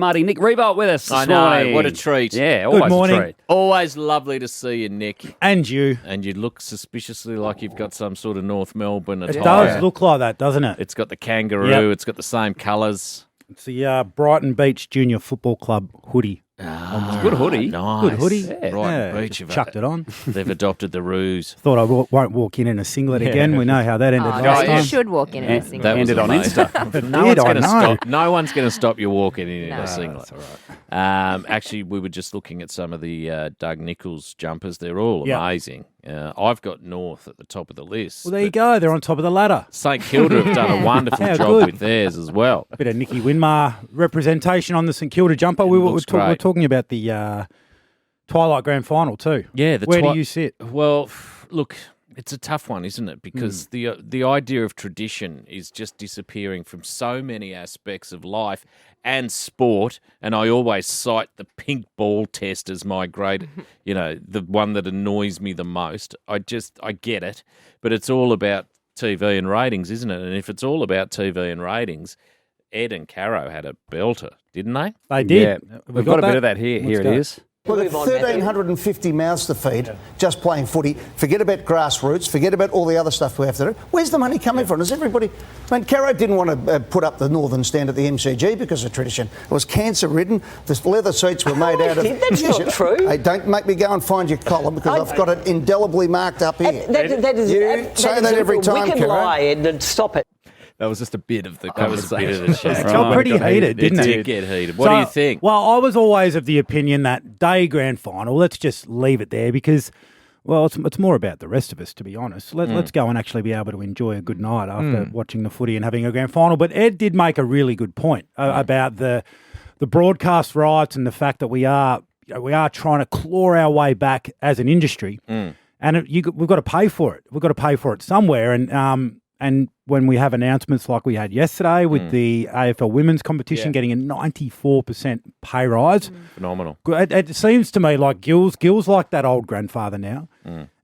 Marty, Nick Revolt with us I this know, morning. what a treat. Yeah, always Good morning. a treat. Always lovely to see you, Nick. And you. And you look suspiciously like you've got some sort of North Melbourne It attire. does look like that, doesn't it? It's got the kangaroo. Yep. It's got the same colours. It's the Brighton Beach Junior Football Club hoodie. Good hoodie. Nice. Good hoodie. Yeah. Yeah, Beach. just chucked it on. They've adopted the ruse. Thought I won't walk in a singlet again. We know how that ended Oh, last you time. should walk in a single. That was Ended on amazing. Insta. It No did, one's I going to know. stop. No one's going to stop you walking in No. a singlet. That's all right. Actually, we were just looking at some of the Doug Nichols jumpers. They're all Yep. amazing. I've got North at the top of the list. Well, there you but go. They're on top of the ladder. St Kilda have done a wonderful How job good. with theirs as well. Bit of Nicky Winmar representation on the St Kilda jumper. We were looks we're great. talking about the Twilight Grand Final too. Yeah, Where do you sit? Well, look, it's a tough one, isn't it? Because the idea of tradition is just disappearing from so many aspects of life and sport. And I always cite the pink ball test as my great, the one that annoys me the most. I get it, but it's all about TV and ratings, isn't it? And if it's all about TV and ratings, Ed and Caro had a belter, didn't they? They did. Yeah, we've got a bit of that here. Here it go. is. We've got 1,350 mouths to feed just playing footy. Forget about grassroots. Forget about all the other stuff we have to do. Where's the money coming from? Does everybody... I mean, Caro didn't want to put up the northern stand at the MCG because of tradition. It was cancer-ridden. The leather seats were made out of... That's not true. Hey, don't make me go and find your column because I've got it indelibly marked up here. That say that every time, wicked Caro. lie, Ed. Stop it. That was just a bit of the That was a conversation. bit of the chat. It got pretty heated, didn't It it? did get heated. What do you think? Well, I was always of the opinion that day grand final, let's just leave it there because, well, it's more about the rest of us, to be honest. Let's go and actually be able to enjoy a good night after watching the footy and having a grand final. But Ed did make a really good point about the broadcast rights and the fact that we are trying to claw our way back as an industry, and we've got to pay for it. We've got to pay for it somewhere, and when we have announcements like we had yesterday with the AFL women's competition getting a 94% pay rise, Phenomenal. it seems to me like Gill's like that old grandfather now,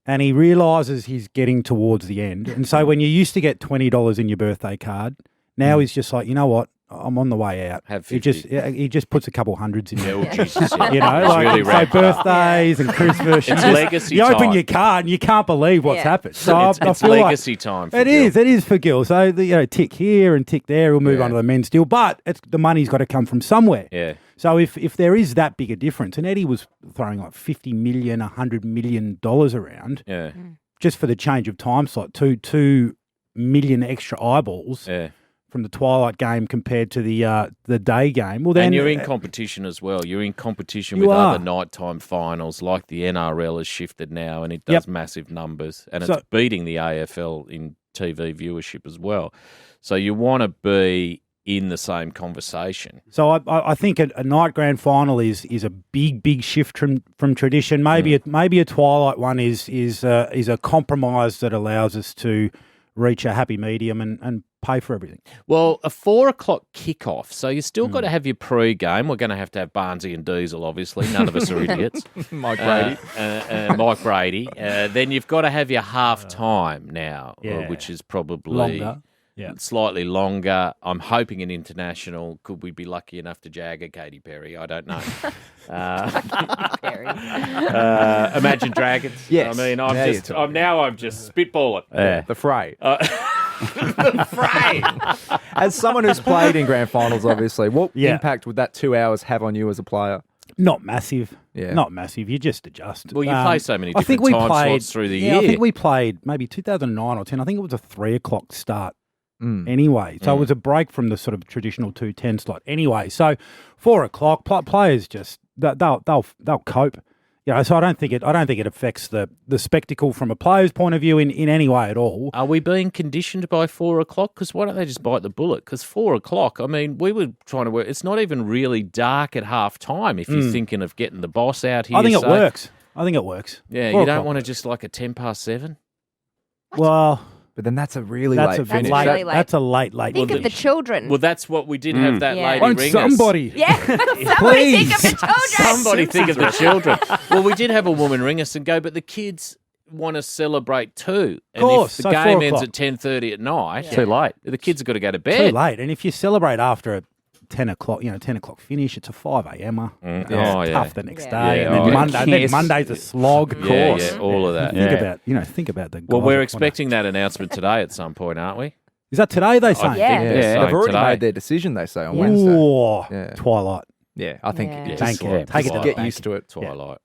and he realises he's getting towards the end. And so when you used to get $20 in your birthday card, now he's just like, you know what? I'm on the way out. Have he 50. he just puts a couple hundreds in there. Oh, Jesus, yeah. You know, It's like really say ramped up. birthdays and Christmas. It's legacy You open time. your card and you can't believe what's Yeah. happened. So It's I feel legacy time for It Gil. is. It is for Gil. So tick here and tick there. We'll move on to the men's deal, but the money's got to come from somewhere. Yeah. So if there is that big a difference, and Eddie was throwing like $50 million, $100 million around Yeah. just for the change of time slot, 2 million extra eyeballs Yeah. from the twilight game compared to the day game. Well, then And you're in competition as well. You're in competition You with are. other nighttime finals, like the NRL has shifted now, and it does Yep. massive numbers, and So- it's beating the AFL in TV viewership as well. So you want to be in the same conversation. So I think a night grand final is a big shift from tradition. Maybe a twilight one is a compromise that allows us to reach a happy medium and pay for everything. Well, a 4:00 kickoff, so you still got to have your pre-game. We're going to have Barnesy and Diesel, obviously. None of us are idiots. Mike Brady. Mike Brady. Then you've got to have your half-time now, Yeah. which is probably Longer. Yeah. slightly longer. I'm hoping an international. Could we be lucky enough to jag a Katy Perry? I don't know. Perry. Imagine Dragons. Yes. I mean, Now you're talking. I'm just spitballing. The fray. The fray. As someone who's played in grand finals, obviously, what Yeah. impact would that 2 hours have on you as a player? Not massive. Yeah. Not massive. You just adjust. Well, you play so many I think different we time played, slots through the yeah, I year. think we played maybe 2009 or 10. I think it was a 3 o'clock start anyway. So it was a break from the sort of traditional 2:10 slot anyway. So 4 o'clock, players just they'll cope. So I don't think it affects the spectacle from a player's point of view in any way at all. Are we being conditioned by 4 o'clock? Because why don't they just bite the bullet? Because 4 o'clock, I mean, we were trying to work. It's not even really dark at half time if you're thinking of getting the boss out here. I think it say. works. I think it works. Yeah, 4 you don't o'clock. want to just like a 7:10. Well, But then that's a really that's late a finish. really late. That's a late. Think of the children. Well, that's what we did have that Yeah. lady Won't ring us. somebody? yeah. Somebody Please. think of the children. Somebody think of the children. Well, we did have a woman ring us and go, but the kids want to celebrate too. And Course, if the so game 4 ends o'clock. at 10:30 at night, Too late. the kids have got to go to Too bed. late. And if you celebrate after 10 o'clock, 10 o'clock finish. It's a 5 a.m. Mm. Yeah. Oh, yeah. Tough the next Yeah. day. Yeah, And oh, then yeah. Monday, Yes. Monday's a slog. Of Yeah, course. yeah, all of that. Think about the. Well, guys we're that wanna- expecting that announcement today at some point, aren't we? Is that today? They I say. think Yeah. they're Yeah, saying they've already today. made their decision, they say, on Yeah. Wednesday. Ooh, Yeah. Twilight. Yeah, I think Yeah. just Thank you. Take it to Twilight. the get bank. used to it. Twilight.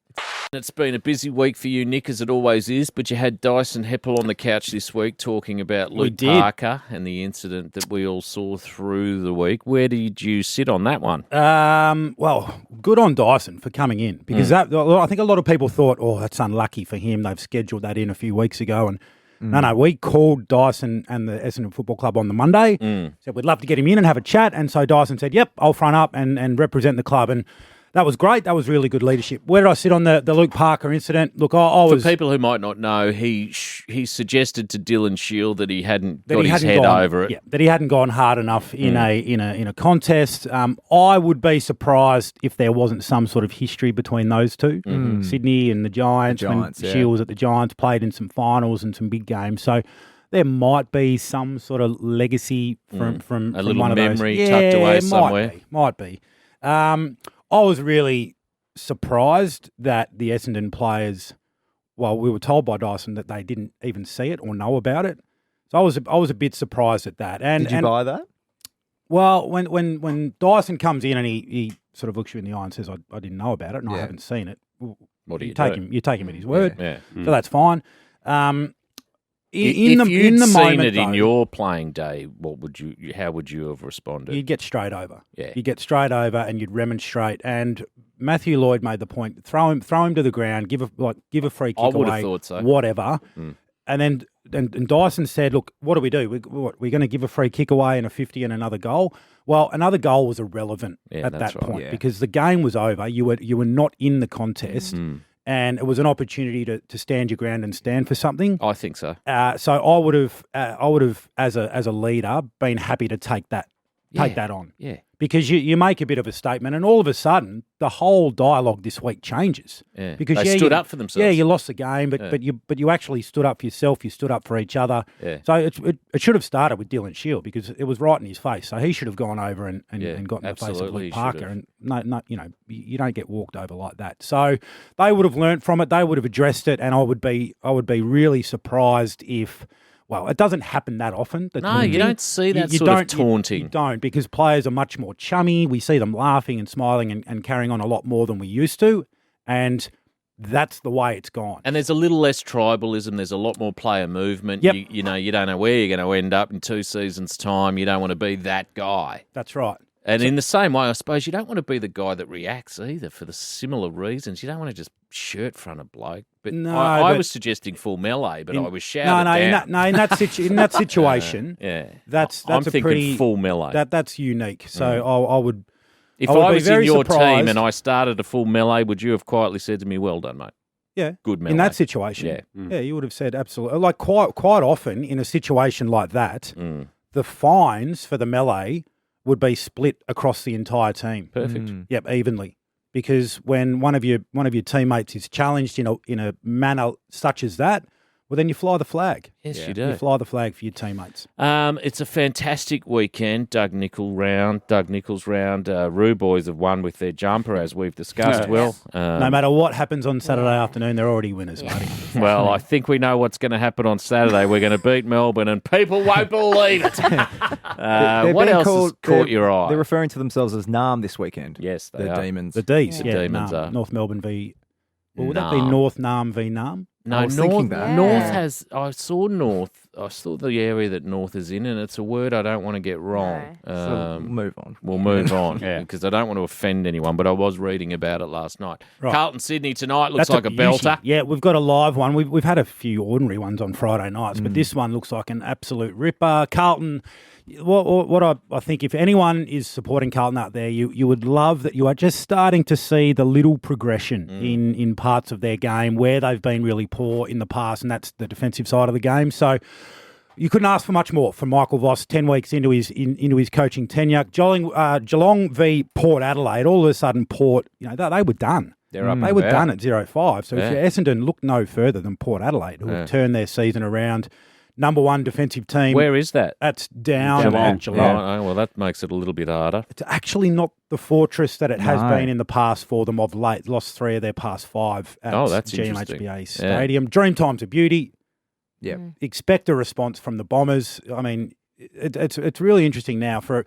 It's been a busy week for you, Nick, as it always is, but you had Dyson Heppel on the couch this week talking about We Luke did. Parker and the incident that we all saw through the week. Where did you sit on that one? Well, good on Dyson for coming in because I think a lot of people thought, oh, that's unlucky for him. They've scheduled that in a few weeks ago, and no, we called Dyson and the Essendon Football Club on the Monday. Said we'd love to get him in and have a chat, and so Dyson said, "Yep, I'll front up and represent the club." And that was great. That was really good leadership. Where did I sit on the Luke Parker incident? Look, I For was people who might not know, he suggested to Dylan Shield that he hadn't that got he his hadn't head gone, over it. Yeah, that he hadn't gone hard enough in a contest. I would be surprised if there wasn't some sort of history between those two, Sydney and the Giants. Giants, when yeah. Shield was at the Giants, played in some finals and some big games. So there might be some sort of legacy from A little one of memory those. tucked away might somewhere. Might be. I was really surprised that the Essendon players. Well, we were told by Dyson that they didn't even see it or know about it. So I was a bit surprised at that. And Did you buy that? well, when Dyson comes in and he sort of looks you in the eye and says, "I didn't know about it and I Yeah. haven't seen it," well, What do you take do? him? You take him at his word. Yeah. So that's fine. If you'd in the seen moment, it in though, your playing day, how would you have responded? you'd get straight over. Yeah. You'd get straight over and you'd remonstrate. And Matthew Lloyd made the point: throw him to the ground, give a free kick I would have away, thought so. whatever. And then and Dyson said, "Look, what do? We're going to give a free kick away and a 50 and another goal." Well, another goal was irrelevant Yeah, at that's that right. point Yeah. because the game was over. You were not in the contest, and it was an opportunity to stand your ground and stand for something. I think so. So I would have as a leader been happy to take that on. Yeah. Because you make a bit of a statement, and all of a sudden the whole dialogue this week changes. Yeah. Because They stood up for themselves. Yeah, you lost the game, but Yeah. but you actually stood up for yourself. You stood up for each other. Yeah. So it should have started with Dylan Shield because it was right in his face. So he should have gone over and Yeah, got in the face of absolutely he Luke should Parker. have. And no, you don't get walked over like that. So they would have learnt from it. They would have addressed it, and I would be really surprised if. Well, it doesn't happen that often. the No, taunting. you don't see that sort of taunting. You don't, because players are much more chummy. We see them laughing and smiling and carrying on a lot more than we used to. And that's the way it's gone. And there's a little less tribalism. There's a lot more player movement. Yep. You don't know where you're going to end up in 2 seasons' time. You don't want to be that guy. That's right. And in the same way, I suppose you don't want to be the guy that reacts either for the similar reasons. You don't want to just shirt front a bloke. But No, I but- was suggesting full melee, but I was No, shouted no, down. in that situation, Yeah, that's I'm a thinking pretty full melee. that's unique. So I would. If I would I be was in very your team surprised- and I started a full melee, would you have quietly said to me, "Well done, mate"? Yeah, Good melee. in that situation, Yeah. you would have said absolutely. Like quite often in a situation like that, the fines for the melee would be split across the entire team. Perfect. Yep, evenly. Because when one of your teammates is challenged in a manner such as that, well, then you fly the flag. Yes, you do. You fly the flag for your teammates. It's a fantastic weekend. Doug Nichols round. Roo boys have won with their jumper, as we've discussed. Well, No matter what happens on Saturday afternoon, they're already winners, Marty. well, I think we know what's going to happen on Saturday. We're going to beat Melbourne, and people won't believe it. They're What being else has called- caught your eye? They're referring to themselves as NAM this weekend. Yes, they the are. Demons. The D's, The yeah. Demons Nam. are. North Melbourne v. Well, would that be Nam. North Nam v Nam? No, I was thinking North. that. North Yeah. has. I saw North. I saw the area that North is in, and it's a word I don't want to get wrong. So move on. We'll move on Yeah. because I don't want to offend anyone. But I was reading about it last night. Right. Carlton Sydney tonight looks That's like a beauty. belter. Yeah, we've got a live one. We've had a few ordinary ones on Friday nights, but this one looks like an absolute ripper. Carlton, what I think, if anyone is supporting Carlton out there, you would love that you are just starting to see the little progression in parts of their game where they've been really poor in the past, and that's the defensive side of the game. So you couldn't ask for much more from Michael Voss 10 weeks into his coaching tenure. Geelong v Port Adelaide, all of a sudden Port, they were done. They're up. They and were about. done at 0-5. So Yeah. if Essendon look no further than Port Adelaide, who have turned their season around, number one defensive team. Where is that? That's down Geelong. at Geelong. Right, oh, well, that makes it a little bit harder. It's actually not the fortress that it has No. been in the past for them of late. Lost 3 of their past 5 at Oh, that's interesting. GMHBA Yeah. Stadium. Dreamtime's a beauty. Yeah. Expect a response from the Bombers. I mean, it's really interesting now for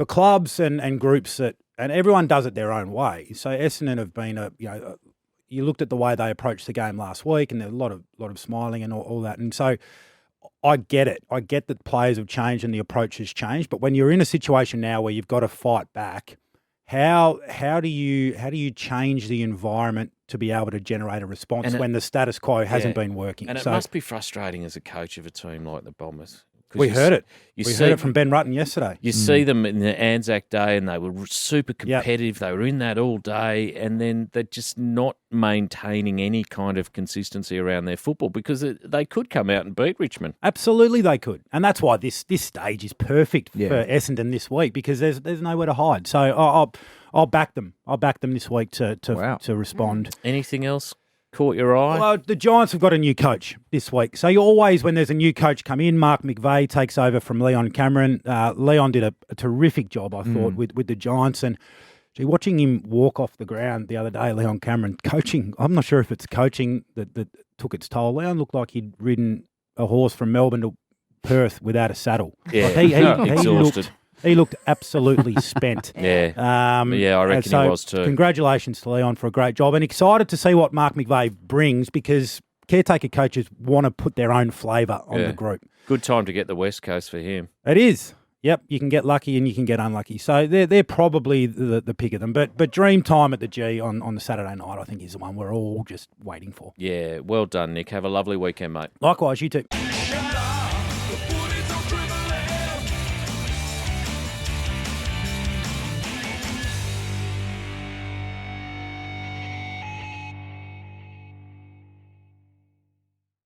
clubs and groups that, and everyone does it their own way. So Essendon have been you looked at the way they approached the game last week, and there was a lot of smiling and all that. And so I get it. I get that players have changed and the approach has changed. But when you're in a situation now where you've got to fight back, how do you change the environment to be able to generate a response when the status quo hasn't been working? And it must be frustrating as a coach of a team like the Bombers. 'Cause We you heard s- it. you We see- heard it from Ben Rutten yesterday. You see them in the Anzac Day, and they were super competitive. They were in that all day, and then they're just not maintaining any kind of consistency around their football because they could come out and beat Richmond. Absolutely, they could, and that's why this stage is perfect Yeah. for Essendon this week because there's nowhere to hide. So I'll back them. I'll back them this week to Wow. respond. Anything else caught your eye? Well, the Giants have got a new coach this week. So you always, when there's a new coach come in, Mark McVeigh takes over from Leon Cameron. Leon did a terrific job, I thought, with the Giants. And gee, watching him walk off the ground the other day, Leon Cameron, coaching, I'm not sure if it's coaching that took its toll. Leon looked like he'd ridden a horse from Melbourne to Perth without a saddle. Yeah. Like he Exhausted. He looked absolutely spent. Yeah. Yeah, I and reckon so he was too. Congratulations to Leon for a great job, and excited to see what Mark McVeigh brings because caretaker coaches want to put their own flavour on Yeah. the group. Good time to get the West Coast for him. It is. Yep, you can get lucky and you can get unlucky. So they're probably the pick of them. But dream time at the G on the Saturday night, I think, is the one we're all just waiting for. Yeah, well done, Nick. Have a lovely weekend, mate. Likewise, you too.